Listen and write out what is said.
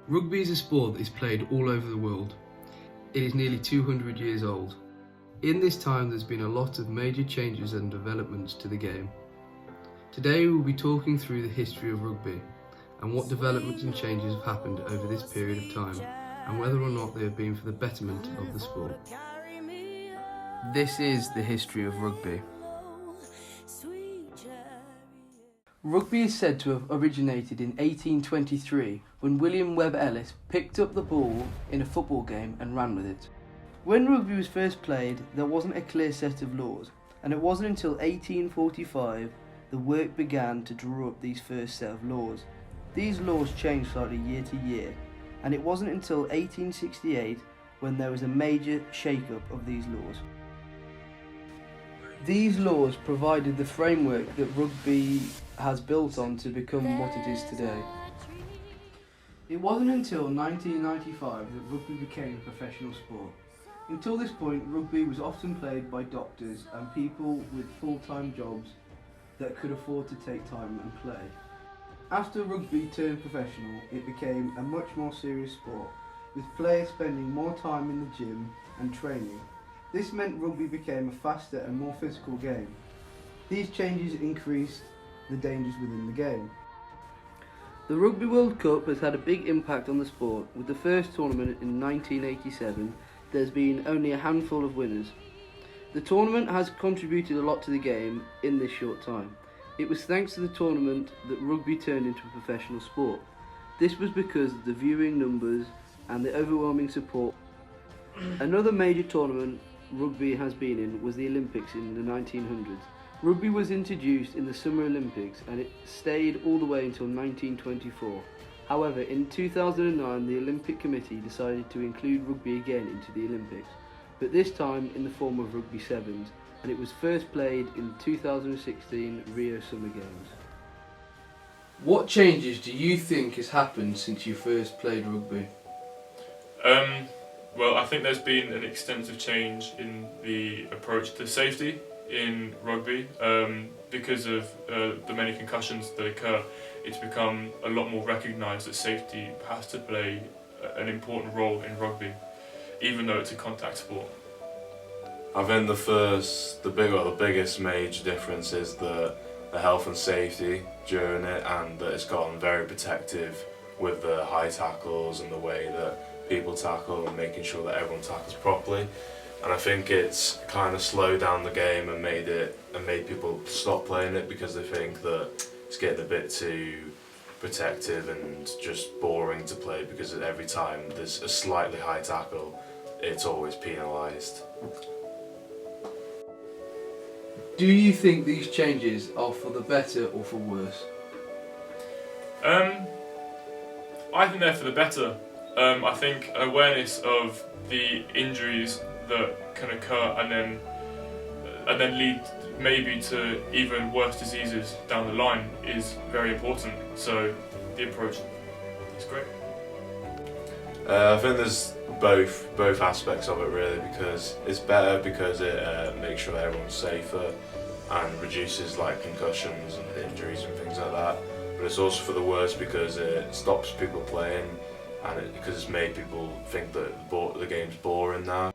Rugby is a sport that is played all over the world. It is nearly 200 years old. In this time there's been a lot of major changes and developments to the game. Today we will be talking through the history of rugby and what developments and changes have happened over this period of time and whether or not they have been for the betterment of the sport. This is the history of rugby. Rugby is said to have originated in 1823 when William Webb Ellis picked up the ball in a football game and ran with it. When rugby was first played, there wasn't a clear set of laws, and it wasn't until 1845 the work began to draw up these first set of laws. These laws changed slightly year to year, and it wasn't until 1868 when there was a major shake-up of these laws. These laws provided the framework that rugby has built on to become what it is today. It wasn't until 1995 that rugby became a professional sport. Until this point, rugby was often played by doctors and people with full-time jobs that could afford to take time and play. After rugby turned professional, it became a much more serious sport, with players spending more time in the gym and training. This meant rugby became a faster and more physical game. These changes increased the dangers within the game. The Rugby World Cup has had a big impact on the sport. With the first tournament in 1987, there's been only a handful of winners. The tournament has contributed a lot to the game in this short time. It was thanks to the tournament that rugby turned into a professional sport. This was because of the viewing numbers and the overwhelming support. Another major tournament rugby has been in was the Olympics in the 1900s. Rugby was introduced in the Summer Olympics and it stayed all the way until 1924. However, in 2009 the Olympic Committee decided to include rugby again into the Olympics, but this time in the form of rugby sevens, and it was first played in 2016 Rio Summer Games. What changes do you think has happened since you first played rugby? Well, I think there's been an extensive change in the approach to safety in rugby. Because of the many concussions that occur, it's become a lot more recognised that safety has to play an important role in rugby, even though it's a contact sport. I think the biggest major difference is the health and safety during it, and that it's gotten very protective with the high tackles and the way that people tackle and making sure that everyone tackles properly. And I think it's kind of slowed down the game and made people stop playing it because they think that it's getting a bit too protective and just boring to play, because every time there's a slightly high tackle, it's always penalised. Do you think these changes are for the better or for worse? I think they're for the better. I think awareness of the injuries that can occur and then lead maybe to even worse diseases down the line is very important. So the approach is great. I think there's both aspects of it really, because it's better because it makes sure everyone's safer and reduces like concussions and injuries and things like that. But it's also for the worse because it stops people playing, and because it's made people think that the game's boring now.